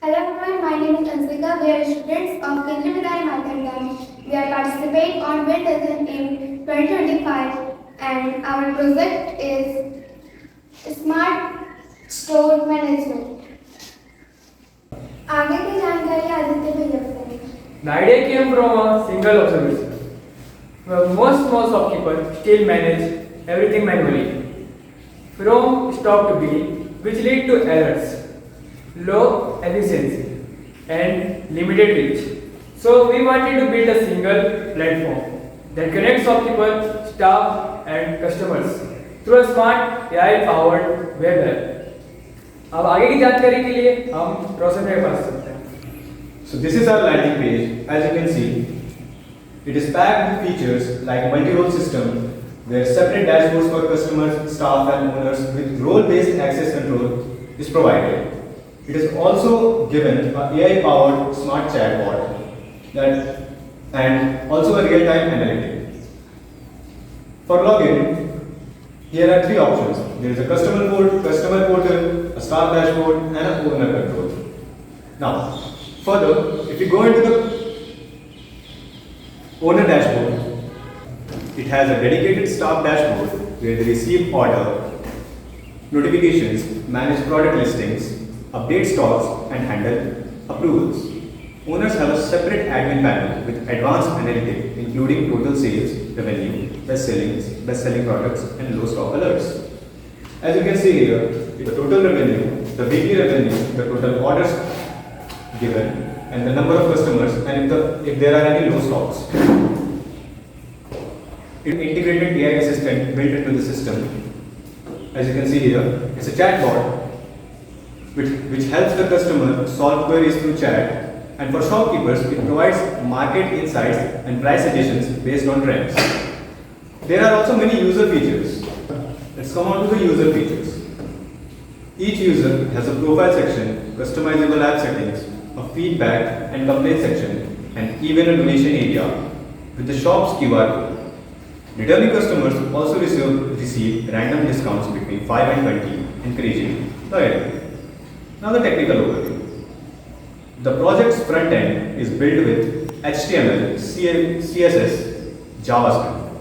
Hello everyone, my name is Ansika. We are students of Kendriya Vidyalaya Markandan. We are participating on Build Lesson in 2025 and our project is Smart Store Management. आगे की जानकारी आदित्य भैया बताएंगे. The idea came from a single observation. Most small shopkeepers still manage everything manually, from stock to billing, which lead to errors, low efficiency, and limited reach. So we wanted to build a single platform that connects shopkeepers, staff, and customers through a smart AI-powered web app. अब आगे की जानकारी के लिए हम रोशन भाई के पास चलते हैं. So this is our landing page. As you can see, it is packed with features like multi-role system, where separate dashboards for customers, staff, and owners with role-based access control is provided. It is also given an AI-powered smart chatbot and also a real-time analytic. For login, here are three options. There is a customer portal, a staff dashboard, and an owner control. Now, further, if you go into the owner dashboard, it has a dedicated staff dashboard where they receive order, notifications, manage product listings, update stocks, and handle approvals. Owners have a separate admin panel with advanced analytics, including total sales, revenue, best-selling products, and low stock alerts. As you can see here, the total revenue, the weekly revenue, the total orders given, and the number of customers, and if there are any low stocks. Integrated AI assistant built into the system. As you can see here, it's a chatbot which helps the customer solve queries through chat, and for shopkeepers, it provides market insights and price suggestions based on trends. There are also many user features. Let's come on to the user features. Each user has a profile section, customizable app settings, a feedback and complaint section, and even a donation area with the shop's QR code. Returning customers also receive random discounts between 5 and 20, encouraging loyalty. Now the technical overview. The project's front end is built with HTML, CSS, JavaScript,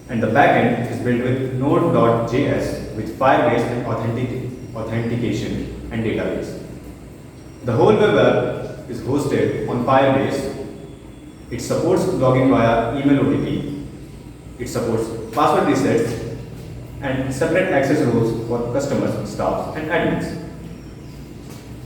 and the back end is built with Node.js with Firebase and authentication and database. The whole web app is hosted on Firebase. It supports logging via email OTP. It supports password resets and separate access roles for customers, staff, and admins.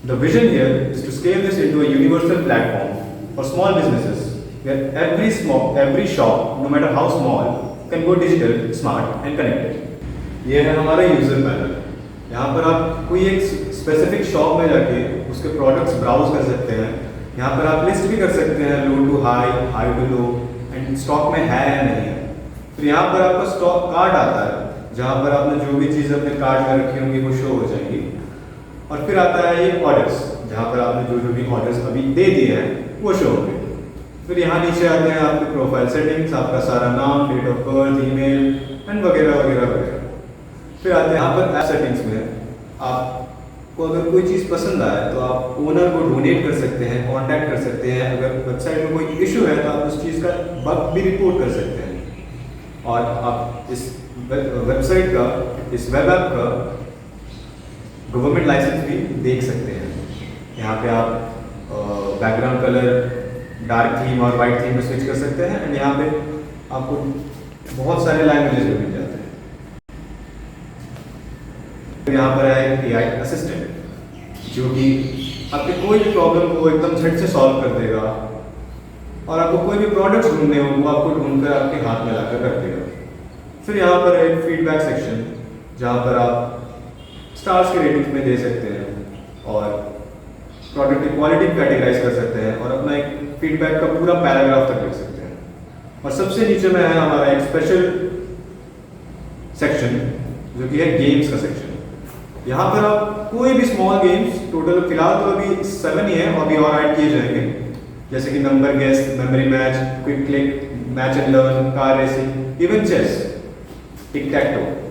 The vision here is to scale this into a universal platform for small businesses where every shop, no matter how small, can go digital, smart, and connected. ये है हमारा user panel. यहाँ पर आप कोई एक specific shop में जाके उसके प्रोडक्ट्स ब्राउज कर सकते हैं. यहाँ पर आप लिस्ट भी कर सकते हैं low to high, high to low, and stock में है या नहीं है. फिर यहाँ पर आपका स्टॉक कार्ड आता है जहाँ पर आपने जो भी चीज़ अपने कार्ड में रखी होंगी वो शो हो जाएगी. और फिर आता है ये ऑर्डर्स जहाँ पर आपने जो भी ऑर्डर्स अभी दे दिए हैं वो शो होंगे. फिर यहाँ नीचे आते हैं आपके प्रोफाइल सेटिंग्स, आपका सारा नाम, date of birth, email and वगैरह वगैरह वगैरह. फिर आते हैं यहाँ पर ऐप सेटिंग्स में आपको अगर कोई चीज़ पसंद आए तो आप ओनर को डोनेट कर सकते हैं, कॉन्टैक्ट कर सकते हैं. अगर वेबसाइट में कोई इशू है तो आप उस चीज़ का बग भी रिपोर्ट कर सकते हैं. और आप इस वेबसाइट का, इस वेब ऐप का गवर्नमेंट लाइसेंस भी देख सकते हैं. यहाँ पे आप बैकग्राउंड कलर डार्क थीम और वाइट थीम में स्विच कर सकते हैं. एंड यहाँ पे आपको बहुत सारे लैंग्वेजेस में मिल जाते हैं. यहाँ पर है एक AI असिस्टेंट जो कि आपके कोई भी प्रॉब्लम को एकदम झट से सॉल्व कर देगा. और आपको कोई भी प्रोडक्ट्स ढूंढने हो वो आपको ढूंढकर आपके हाथ में लाकर रख देगा. फिर यहाँ पर एक फीडबैक सेक्शन जहाँ पर आप स्टार्स की रेटिंग्स में दे सकते हैं और प्रोडक्ट की क्वालिटी कैटेगराइज कर सकते हैं और अपना एक फीडबैक का पूरा पैराग्राफ तक लिख सकते हैं. और सबसे नीचे में है हमारा एक स्पेशल सेक्शन जो कि है गेम्स का सेक्शन. यहाँ पर आप कोई भी स्मॉल गेम्स, टोटल फिलहाल तो अभी 7 ही है और अभी और ऐड किए जाएंगे, जैसे कि number guess, memory match, quick click, match and learn, car racing, even chess, tic tac to.